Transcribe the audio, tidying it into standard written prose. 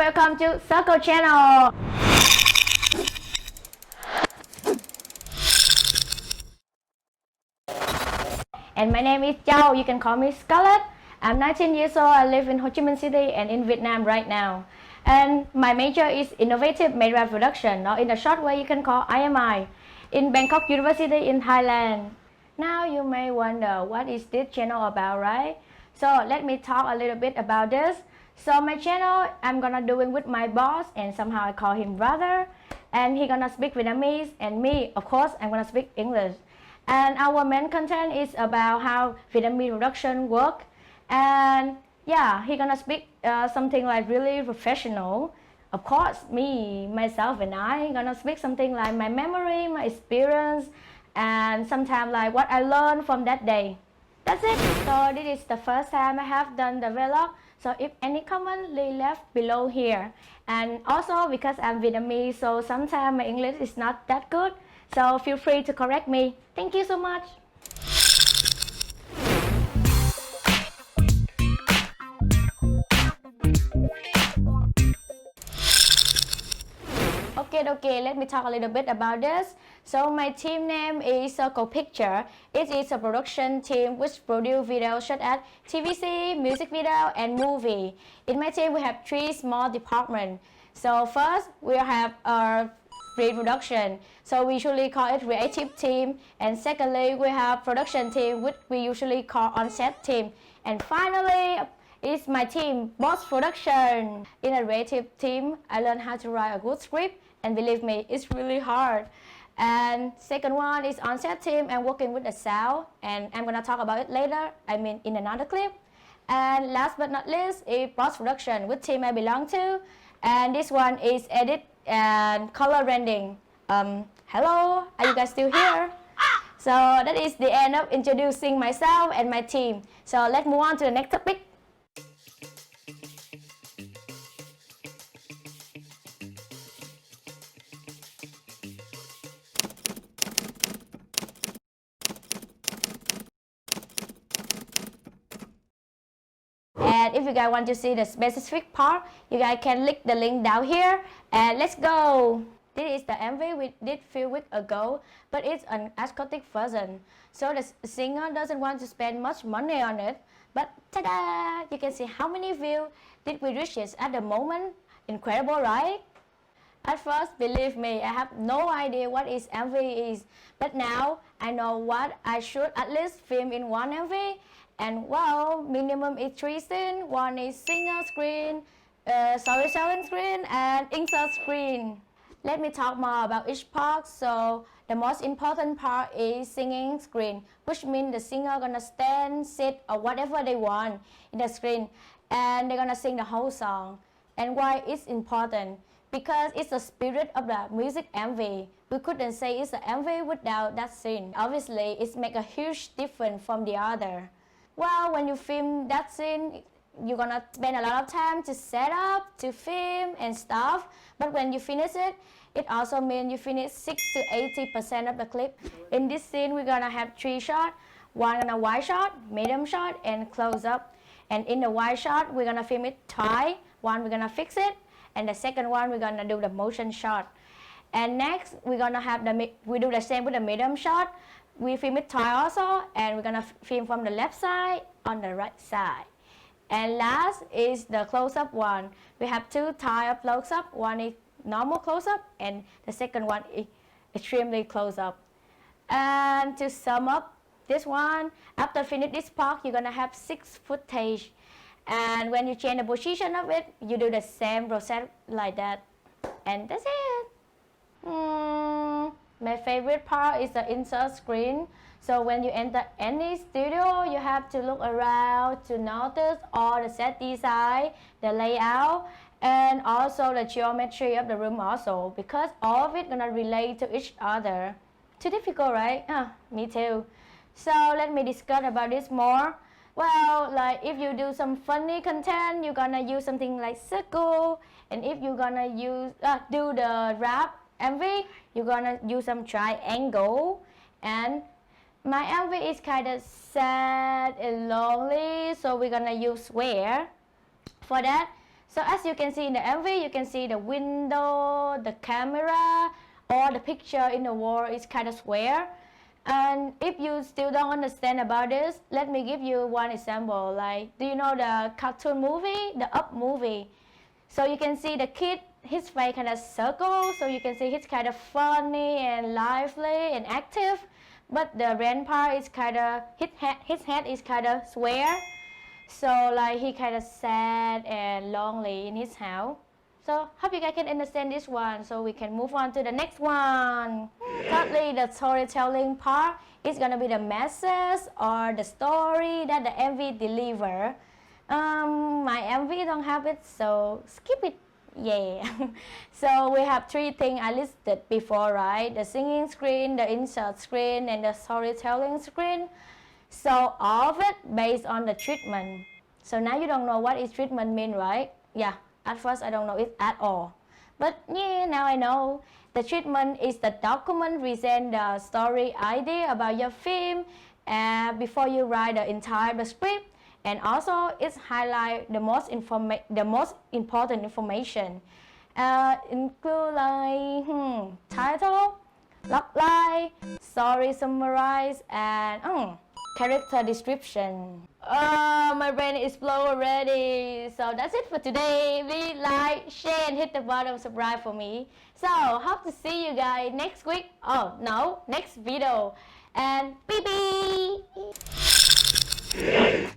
welcome to Circle Channel. And my name is Châu, you can call me Scarlett. I'm 19 years old, I live in Ho Chi Minh City and in Vietnam right now. And my major is Innovative Media Production, or in a short way you can call IMI, in Bangkok University in Thailand. Now you may wonder, what is this channel about, right? So let me talk a little bit about this. So my channel, I'm gonna do it with my boss, and somehow I call him brother. And he gonna speak Vietnamese, and me, of course, I'm gonna speak English. And our main content is about how Vietnamese production work. And yeah, he gonna speak something like really professional. Of course, me, myself, and I gonna speak something like my memory, my experience, and sometimes like what I learned from that day. That's it. So this is the first time I have done the vlog. So if any comment, leave left below here. And also because I'm Vietnamese, so sometimes my English is not that good. So feel free to correct me. Thank you so much. Okay, let me talk a little bit about this. So my team name is QUYЙN. It is a production team which produce videos such as TVC, music video, and movie. In my team, we have 3 small departments. So first, we have our pre-production. So we usually call it creative team. And secondly, we have production team, which we usually call on-set team. And finally, it's my team, post-production. In a creative team, I learned how to write a good script. And believe me, it's really hard. And second one is on-set team and working with the sound. And I'm gonna talk about it later, I mean in another clip. And last but not least is post-production, which team I belong to. And this one is edit and color rendering. Hello, are you guys still here? So that is the end of introducing myself and my team. So let's move on to the next topic. And if you guys want to see the specific part, you guys can click the link down here. And let's go! This is the MV we did few weeks ago, but it's an acoustic version. So the singer doesn't want to spend much money on it. But ta-da! You can see how many views did we reach at the moment. Incredible, right? At first, believe me, I have no idea what is MV is. But now, I know what I should at least film in one MV. And well, minimum is 3 scenes. One is singer screen, storytelling screen, and insert screen. Let me talk more about each part. So the most important part is singing screen, which means the singer gonna stand, sit, or whatever they want in the screen, and they're gonna sing the whole song. And why it's important? Because it's the spirit of the music MV. We couldn't say it's an MV without that scene. Obviously, it makes a huge difference from the other. Well, when you film that scene, you're gonna spend a lot of time to set up, to film and stuff. But when you finish it, it also means you finish 60 to 80% of the clip. In this scene, we're gonna have 3 shots. One gonna wide shot, medium shot, and close up. And in the wide shot, we're gonna film it twice. One, we're gonna fix it. And the second one, we're gonna do the motion shot. And next, we're gonna have we do the same with the medium shot. We film it twice also, and we're gonna film from the left side on the right side. And last is the close-up one. We have 2 types of close-up. One is normal close-up, and the second one is extremely close-up. And to sum up this one, after finish this part, you're gonna have 6 footage. And when you change the position of it, you do the same process like that. And that's it. My favorite part is the insert screen. So when you enter any studio, you have to look around to notice all the set design, the layout, and also the geometry of the room also, because all of it gonna relate to each other. Too difficult, right? Me too. So let me discuss about this more. Well, like if you do some funny content, you're gonna use something like circle. And if you're gonna use do the rap MV, you're gonna use some triangle. And my MV is kind of sad and lonely, so we're gonna use square for that. So as you can see in the MV, you can see the window, the camera, or the picture in the wall is kind of square. And if you still don't understand about this, let me give you one example. Like, do you know the cartoon movie, the Up movie? So you can see the kid, his face kind of circle, so you can see he's kind of funny and lively and active. But the grandpa is kind of, his head is kind of square. So like he kind of sad and lonely in his house. So hope you guys can understand this one. So we can move on to the next one. Thirdly, the storytelling part is gonna be the message or the story that the MV deliver. My MV don't have it, so skip it. Yeah. So we have three things I listed before, right? The singing screen, the insert screen, and the storytelling screen. So all of it based on the treatment. So now you don't know what is treatment mean, right? Yeah, at first I don't know it at all. But yeah, now I know. The treatment is the document present the story idea about your film before you write the entire script. And also it's highlight the most important information. Include like title, logline, story summarize, and character description. Oh, my brain is blown already. So that's it for today. Please like, share, and hit the button subscribe for me. So hope to see you guys next week. Oh no, next video. And bye bye.